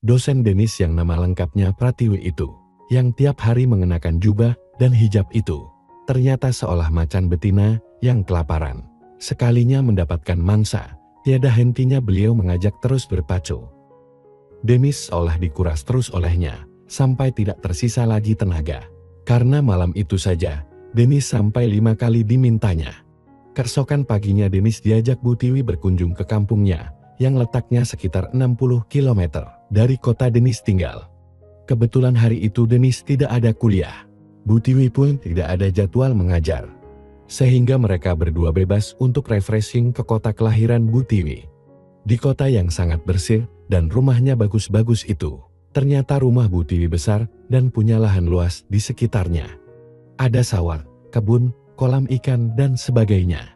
dosen Denis yang nama lengkapnya Pratiwi itu, yang tiap hari mengenakan jubah dan hijab itu, ternyata seolah macan betina yang kelaparan. Sekalinya mendapatkan mangsa, tiada hentinya beliau mengajak terus berpacu. Denis seolah dikuras terus olehnya, sampai tidak tersisa lagi tenaga. Karena malam itu saja, Denis sampai 5 kali dimintanya. Keesokan paginya Denis diajak Bu Tiwi berkunjung ke kampungnya, yang letaknya sekitar 60 km dari kota Denis tinggal. Kebetulan hari itu Denis tidak ada kuliah. Bu Tiwi pun tidak ada jadwal mengajar. Sehingga mereka berdua bebas untuk refreshing ke kota kelahiran Bu Tiwi. Di kota yang sangat bersih dan rumahnya bagus-bagus itu, ternyata rumah Bu Tiwi besar dan punya lahan luas di sekitarnya. Ada sawah, kebun, kolam ikan dan sebagainya.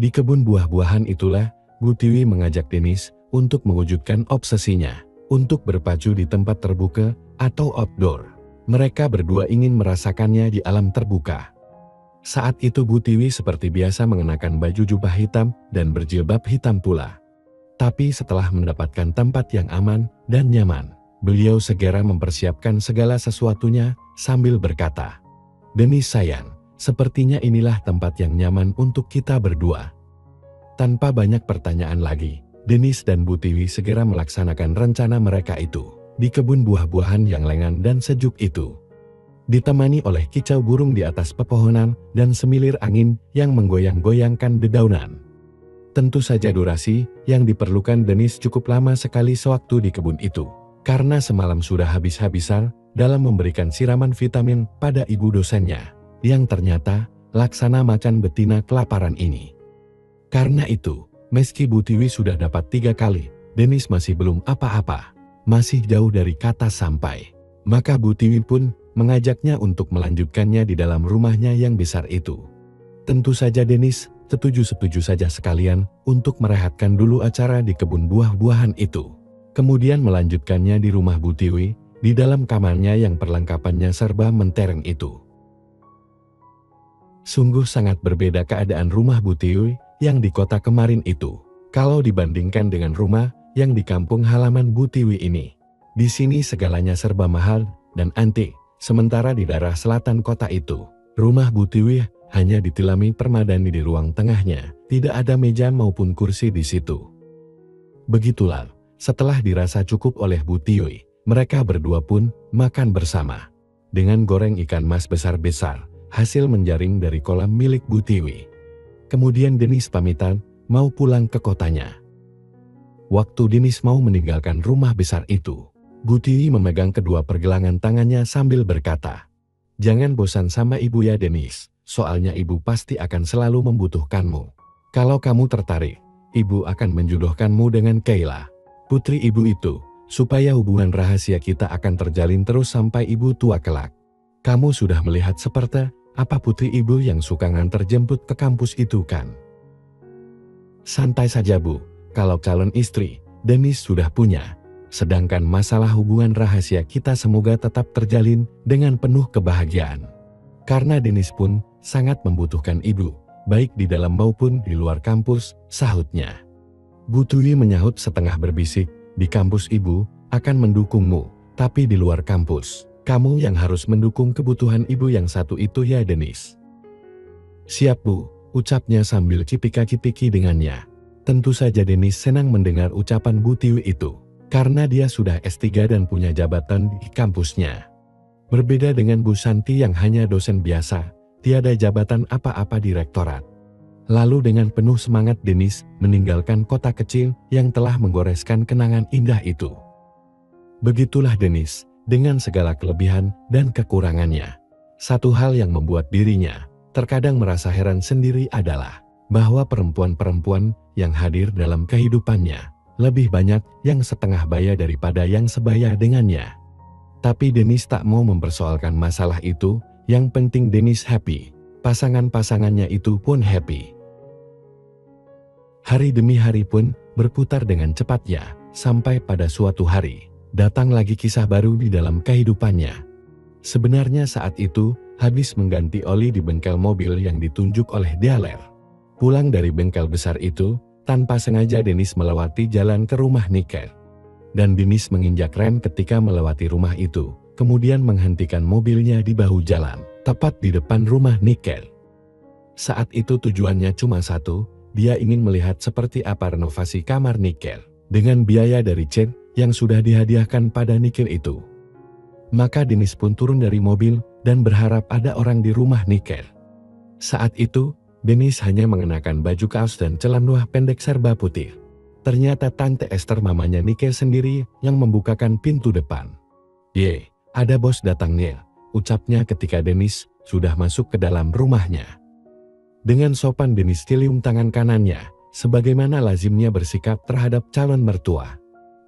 Di kebun buah-buahan itulah Bu Tiwi mengajak Denis untuk mewujudkan obsesinya, untuk berpacu di tempat terbuka atau outdoor. Mereka berdua ingin merasakannya di alam terbuka. Saat itu Bu Tiwi seperti biasa mengenakan baju jubah hitam dan berjilbab hitam pula. Tapi setelah mendapatkan tempat yang aman dan nyaman, beliau segera mempersiapkan segala sesuatunya sambil berkata, "Denis sayang, sepertinya inilah tempat yang nyaman untuk kita berdua." Tanpa banyak pertanyaan lagi, Denis dan Bu Tiwi segera melaksanakan rencana mereka itu, di kebun buah-buahan yang lengan dan sejuk itu. Ditemani oleh kicau burung di atas pepohonan dan semilir angin yang menggoyang-goyangkan dedaunan. Tentu saja durasi yang diperlukan Denis cukup lama sekali sewaktu di kebun itu, karena semalam sudah habis-habisan dalam memberikan siraman vitamin pada ibu dosennya, yang ternyata laksana macan betina kelaparan ini. Karena itu, meski Bu Tiwi sudah dapat 3 kali, Denis masih belum apa-apa, masih jauh dari kata sampai. Maka Bu Tiwi pun mengajaknya untuk melanjutkannya di dalam rumahnya yang besar itu. Tentu saja Denis setuju-setuju saja sekalian untuk merehatkan dulu acara di kebun buah-buahan itu. Kemudian melanjutkannya di rumah Bu Tiwi, di dalam kamarnya yang perlengkapannya serba mentereng itu. Sungguh sangat berbeda keadaan rumah Bu Tiwi yang di kota kemarin itu, kalau dibandingkan dengan rumah yang di kampung halaman Bu Tiwi ini. Di sini segalanya serba mahal dan antik, sementara di daerah selatan kota itu, rumah Bu Tiwi hanya ditilami permadani di ruang tengahnya, tidak ada meja maupun kursi di situ. Begitulah, setelah dirasa cukup oleh Bu Tiwi, mereka berdua pun makan bersama. Dengan goreng ikan mas besar-besar, hasil menjaring dari kolam milik Bu Tiwi. Kemudian Denis pamitan, mau pulang ke kotanya. Waktu Denis mau meninggalkan rumah besar itu, Bu Tiwi memegang kedua pergelangan tangannya sambil berkata, "Jangan bosan sama ibu ya Denis. Soalnya ibu pasti akan selalu membutuhkanmu. Kalau kamu tertarik, ibu akan menjodohkanmu dengan Kayla, putri ibu itu, supaya hubungan rahasia kita akan terjalin terus sampai ibu tua kelak. Kamu sudah melihat seperti apa putri ibu yang suka nganter jemput ke kampus itu kan? Santai saja Bu, kalau calon istri, Denis sudah punya. Sedangkan masalah hubungan rahasia kita semoga tetap terjalin dengan penuh kebahagiaan. Karena Denis pun sangat membutuhkan ibu, baik di dalam maupun di luar kampus," sahutnya. Bu Tiwi menyahut setengah berbisik, "Di kampus ibu akan mendukungmu, tapi di luar kampus, kamu yang harus mendukung kebutuhan ibu yang satu itu ya Denis." "Siap Bu," ucapnya sambil cipika-cipiki dengannya. Tentu saja Denis senang mendengar ucapan Bu Tiwi itu, karena dia sudah S3 dan punya jabatan di kampusnya. Berbeda dengan Bu Santi yang hanya dosen biasa, tiada jabatan apa-apa di rektorat. Lalu dengan penuh semangat Denis meninggalkan kota kecil yang telah menggoreskan kenangan indah itu. Begitulah Denis, dengan segala kelebihan dan kekurangannya. Satu hal yang membuat dirinya terkadang merasa heran sendiri adalah bahwa perempuan-perempuan yang hadir dalam kehidupannya lebih banyak yang setengah baya daripada yang sebaya dengannya. Tapi Denis tak mau mempersoalkan masalah itu, yang penting Denis happy, pasangan-pasangannya itu pun happy. Hari demi hari pun berputar dengan cepatnya, sampai pada suatu hari, datang lagi kisah baru di dalam kehidupannya. Sebenarnya saat itu, habis mengganti oli di bengkel mobil yang ditunjuk oleh dealer. Pulang dari bengkel besar itu, tanpa sengaja Denis melewati jalan ke rumah Niker. dan Denis menginjak rem ketika melewati rumah itu, kemudian menghentikan mobilnya di bahu jalan, tepat di depan rumah Nickel. Saat itu tujuannya cuma satu, dia ingin melihat seperti apa renovasi kamar Nickel, dengan biaya dari Chen yang sudah dihadiahkan pada Nickel itu. Maka Denis pun turun dari mobil dan berharap ada orang di rumah Nickel. Saat itu, Denis hanya mengenakan baju kaos dan celana pendek serba putih. Ternyata Tante Esther mamanya Nickel sendiri yang membukakan pintu depan. "Ye, ada bos datang Nil," ucapnya ketika Denis sudah masuk ke dalam rumahnya. Dengan sopan Denis cium tangan kanannya, sebagaimana lazimnya bersikap terhadap calon mertua.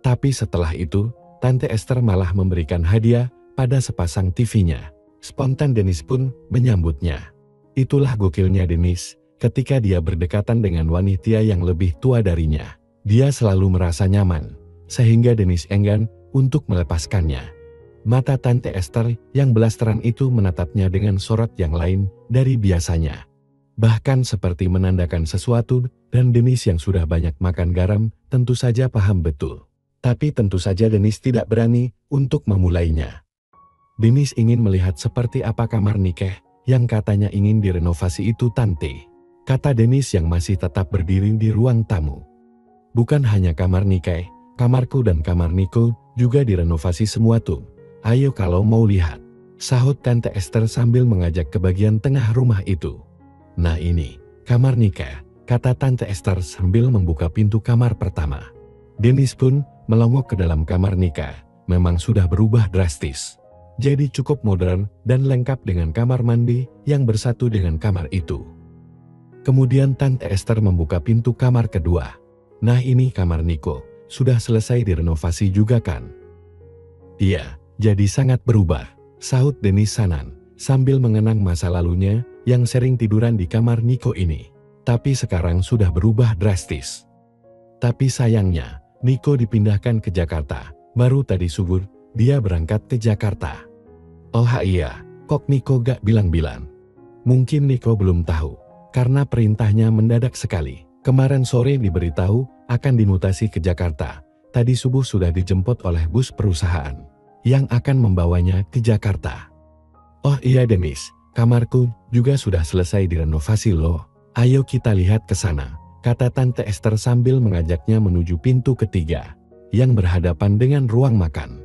Tapi setelah itu, Tante Esther malah memberikan hadiah pada sepasang TV-nya. Spontan Denis pun menyambutnya. Itulah gokilnya Denis, ketika dia berdekatan dengan wanita yang lebih tua darinya. Dia selalu merasa nyaman, sehingga Denis enggan untuk melepaskannya. Mata Tante Esther yang belasteran itu menatapnya dengan sorot yang lain dari biasanya. Bahkan seperti menandakan sesuatu, dan Denis yang sudah banyak makan garam tentu saja paham betul. Tapi tentu saja Denis tidak berani untuk memulainya. Denis ingin melihat seperti apa kamar nikah yang katanya ingin direnovasi itu Tante, kata Denis yang masih tetap berdiri di ruang tamu. "Bukan hanya kamar nikah, kamarku dan kamar Nico juga direnovasi semua tuh. Ayo kalau mau lihat," sahut Tante Esther sambil mengajak ke bagian tengah rumah itu. "Nah ini, kamar nikah," kata Tante Esther sambil membuka pintu kamar pertama. Denis pun melongok ke dalam kamar nikah, memang sudah berubah drastis. Jadi cukup modern dan lengkap dengan kamar mandi yang bersatu dengan kamar itu. Kemudian Tante Esther membuka pintu kamar kedua. "Nah ini kamar Nico, sudah selesai direnovasi juga kan?" "Iya, jadi sangat berubah," sahut Denis Sanan, sambil mengenang masa lalunya yang sering tiduran di kamar Nico ini. "Tapi sekarang sudah berubah drastis. Tapi sayangnya, Nico dipindahkan ke Jakarta, baru tadi subuh dia berangkat ke Jakarta." "Oh iya, kok Nico gak bilang-bilang?" "Mungkin Nico belum tahu, karena perintahnya mendadak sekali. Kemarin sore diberitahu akan dimutasi ke Jakarta. Tadi subuh sudah dijemput oleh bus perusahaan yang akan membawanya ke Jakarta." "Oh iya Denis, kamarku juga sudah selesai direnovasi loh. Ayo kita lihat ke sana," kata Tante Esther sambil mengajaknya menuju pintu ketiga yang berhadapan dengan ruang makan.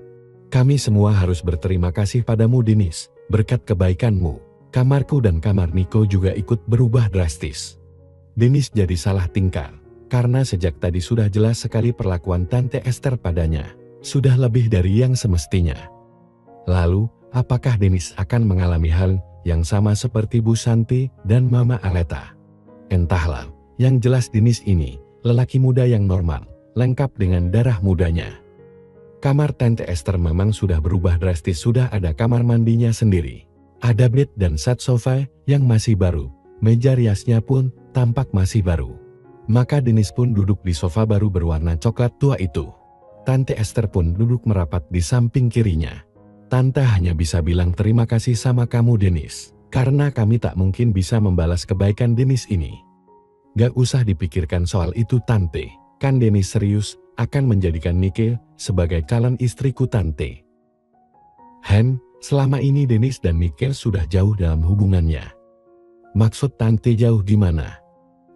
"Kami semua harus berterima kasih padamu Denis, berkat kebaikanmu. Kamarku dan kamar Nico juga ikut berubah drastis." Denis jadi salah tingkah, karena sejak tadi sudah jelas sekali perlakuan Tante Esther padanya, sudah lebih dari yang semestinya. Lalu, apakah Denis akan mengalami hal yang sama seperti Bu Santi dan Mama Aleta? Entahlah, yang jelas Denis ini, lelaki muda yang normal, lengkap dengan darah mudanya. Kamar Tante Esther memang sudah berubah drastis, sudah ada kamar mandinya sendiri. Ada bed dan set sofa yang masih baru, meja riasnya pun tampak masih baru. Maka Denis pun duduk di sofa baru berwarna coklat tua itu. Tante Esther pun duduk merapat di samping kirinya. "Tante hanya bisa bilang terima kasih sama kamu Denis, karena kami tak mungkin bisa membalas kebaikan Denis ini." "Gak usah dipikirkan soal itu Tante, kan Denis serius akan menjadikan Nike sebagai calon istriku Tante." Selama ini Denis dan Nike sudah jauh dalam hubungannya." "Maksud Tante jauh gimana?"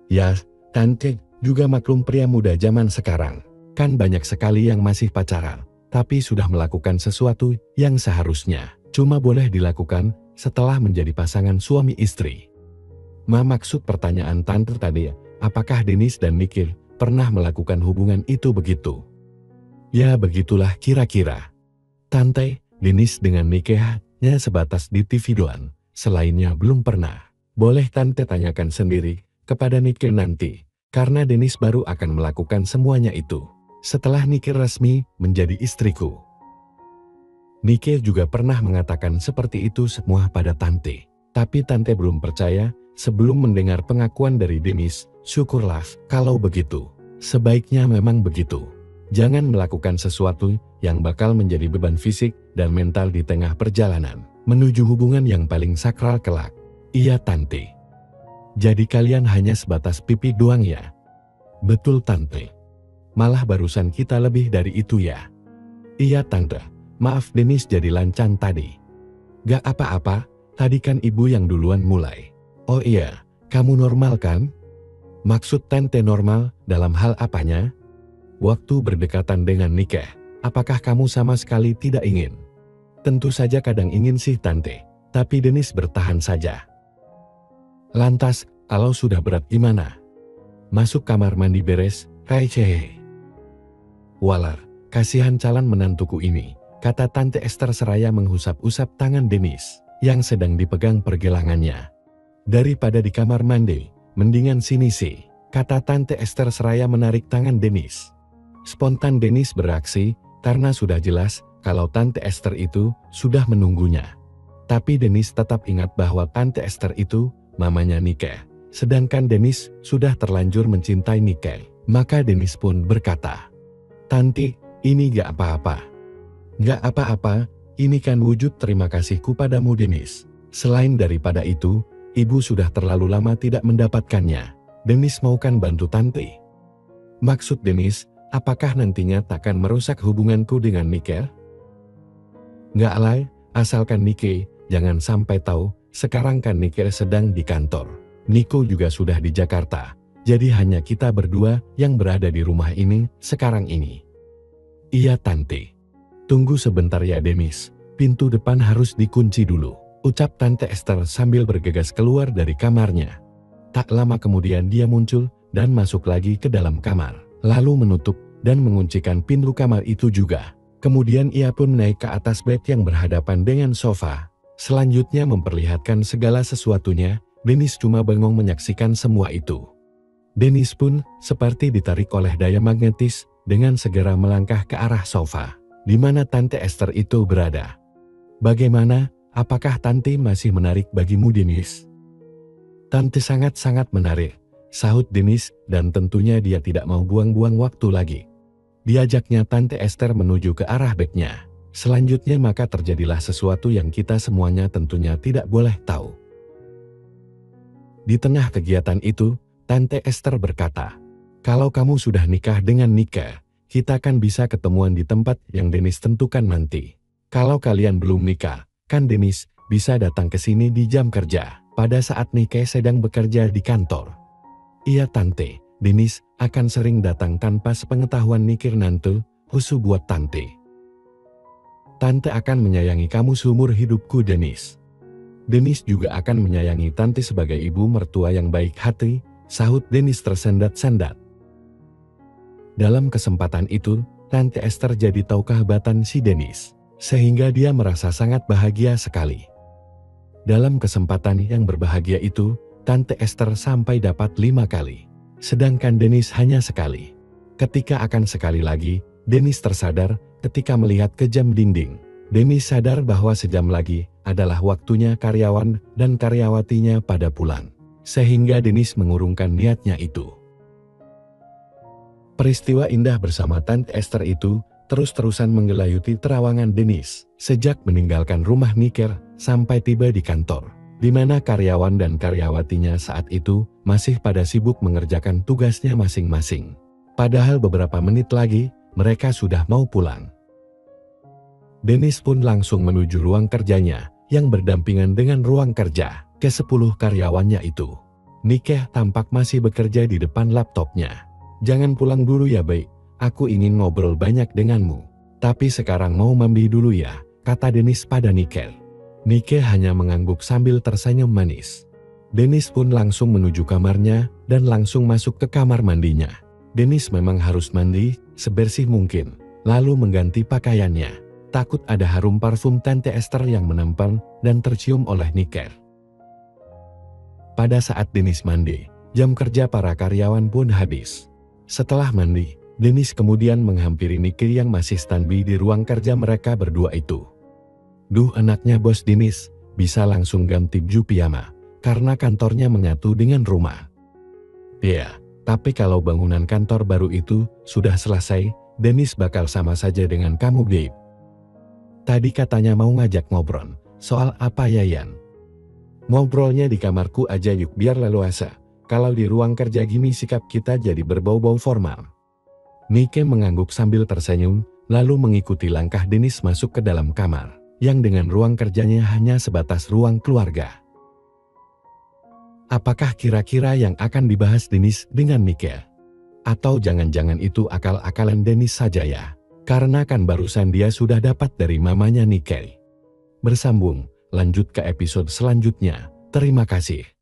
"Ya, Tante juga maklum pria muda zaman sekarang. Kan banyak sekali yang masih pacaran, tapi sudah melakukan sesuatu yang seharusnya cuma boleh dilakukan setelah menjadi pasangan suami istri." Maksud pertanyaan Tante tadi, apakah Denis dan Nike pernah melakukan hubungan itu begitu?" "Ya begitulah kira-kira. Tante, Denis dengan Nike hanya sebatas di TV doang, selainnya belum pernah. Boleh Tante tanyakan sendiri kepada Nike nanti, karena Denis baru akan melakukan semuanya itu setelah Nike resmi menjadi istriku." Nike juga pernah mengatakan seperti itu semua pada Tante, tapi Tante belum percaya sebelum mendengar pengakuan dari Denis. "Syukurlah kalau begitu. Sebaiknya memang begitu. Jangan melakukan sesuatu yang bakal menjadi beban fisik dan mental di tengah perjalanan menuju hubungan yang paling sakral kelak." "Iya Tante." "Jadi kalian hanya sebatas pipi doang ya?" "Betul Tante. Malah barusan kita lebih dari itu ya." Iya tante, maaf Dennis jadi lancang tadi. Gak apa-apa, tadi kan ibu yang duluan mulai. Oh iya, kamu normal kan? Maksud tante normal dalam hal apanya? Waktu berdekatan dengan nikah, apakah kamu sama sekali tidak ingin? Tentu saja kadang ingin sih tante, tapi Dennis bertahan saja. Lantas, kalau sudah berat gimana? Masuk kamar mandi beres, Raiche. Walar, kasihan calon menantuku ini, kata Tante Esther seraya menghusap-usap tangan Dennis, yang sedang dipegang pergelangannya. Daripada di kamar mandi, mendingan sini sih, kata Tante Esther seraya menarik tangan Dennis. Spontan Dennis beraksi, karena sudah jelas kalau Tante Esther itu sudah menunggunya. Tapi Dennis tetap ingat bahwa Tante Esther itu mamanya Nike, sedangkan Dennis sudah terlanjur mencintai Nike. Maka Dennis pun berkata, "Tanti, ini gak apa-apa." "Gak apa-apa, ini kan wujud terima kasihku padamu Dennis. Selain daripada itu, ibu sudah terlalu lama tidak mendapatkannya. Dennis mau kan bantu Tanti." Maksud Dennis, apakah nantinya takkan merusak hubunganku dengan Nike? Gak alay, asalkan Nike jangan sampai tahu, sekarang kan Nike sedang di kantor. Niko juga sudah di Jakarta, jadi hanya kita berdua yang berada di rumah ini sekarang ini. Iya Tante. Tunggu sebentar ya Dennis, pintu depan harus dikunci dulu, ucap Tante Esther sambil bergegas keluar dari kamarnya. Tak lama kemudian dia muncul dan masuk lagi ke dalam kamar, lalu menutup dan menguncikan pintu kamar itu juga. Kemudian ia pun naik ke atas bed yang berhadapan dengan sofa. Selanjutnya memperlihatkan segala sesuatunya. Dennis cuma bengong menyaksikan semua itu. Dennis pun seperti ditarik oleh daya magnetis dengan segera melangkah ke arah sofa, di mana Tante Esther itu berada. Bagaimana, apakah Tante masih menarik bagimu Dennis? Tante sangat-sangat menarik, sahut Dennis, dan tentunya dia tidak mau buang-buang waktu lagi. Diajaknya Tante Esther menuju ke arah bednya. Selanjutnya maka terjadilah sesuatu yang kita semuanya tentunya tidak boleh tahu. Di tengah kegiatan itu, Tante Esther berkata, "Kalau kamu sudah nikah dengan Nike, kita kan bisa ketemuan di tempat yang Dennis tentukan nanti. Kalau kalian belum nikah, kan Dennis bisa datang ke sini di jam kerja, pada saat Nike sedang bekerja di kantor." Iya Tante, Dennis akan sering datang tanpa sepengetahuan Nike nanti, khusus buat Tante. Tante akan menyayangi kamu seumur hidupku Dennis. Dennis juga akan menyayangi Tante sebagai ibu mertua yang baik hati, sahut Dennis tersendat-sendat. Dalam kesempatan itu, Tante Esther jadi tahu kehebatan si Dennis, sehingga dia merasa sangat bahagia sekali. Dalam kesempatan yang berbahagia itu, Tante Esther sampai dapat 5 kali, sedangkan Dennis hanya sekali. Ketika akan sekali lagi, Dennis tersadar ketika melihat ke jam dinding. Dennis sadar bahwa sejam lagi adalah waktunya karyawan dan karyawatinya pada pulang. Sehingga Dennis mengurungkan niatnya itu. Peristiwa indah bersama Tante Esther itu terus-terusan menggelayuti terawangan Dennis sejak meninggalkan rumah Nike sampai tiba di kantor, di mana karyawan dan karyawatinya saat itu masih pada sibuk mengerjakan tugasnya masing-masing. Padahal beberapa menit lagi mereka sudah mau pulang. Dennis pun langsung menuju ruang kerjanya yang berdampingan dengan ruang kerja ke-10 karyawannya itu. Nike tampak masih bekerja di depan laptopnya. "Jangan pulang dulu ya baik, aku ingin ngobrol banyak denganmu. Tapi sekarang mau mandi dulu ya," kata Dennis pada Nike. Nike hanya mengangguk sambil tersenyum manis. Dennis pun langsung menuju kamarnya dan langsung masuk ke kamar mandinya. Dennis memang harus mandi sebersih mungkin, lalu mengganti pakaiannya. Takut ada harum parfum Tante Esther yang menempel dan tercium oleh Nike. Pada saat Dennis mandi, jam kerja para karyawan pun habis. Setelah mandi, Dennis kemudian menghampiri Nike yang masih standby di ruang kerja mereka berdua itu. "Duh anaknya bos Dennis, bisa langsung ganti baju piyama, karena kantornya menyatu dengan rumah." "Ya, tapi kalau bangunan kantor baru itu sudah selesai, Dennis bakal sama saja dengan kamu babe. Tadi katanya mau ngajak ngobrol, soal apa ya Yan?" "Ngobrolnya di kamarku aja yuk biar leluasa, kalau di ruang kerja gini sikap kita jadi berbau-bau formal." Nike mengangguk sambil tersenyum, lalu mengikuti langkah Dennis masuk ke dalam kamar, yang dengan ruang kerjanya hanya sebatas ruang keluarga. Apakah kira-kira yang akan dibahas Dennis dengan Michael? Atau jangan-jangan itu akal-akalan Dennis saja ya? Karena kan barusan dia sudah dapat dari mamanya Nikkei. Bersambung, lanjut ke episode selanjutnya. Terima kasih.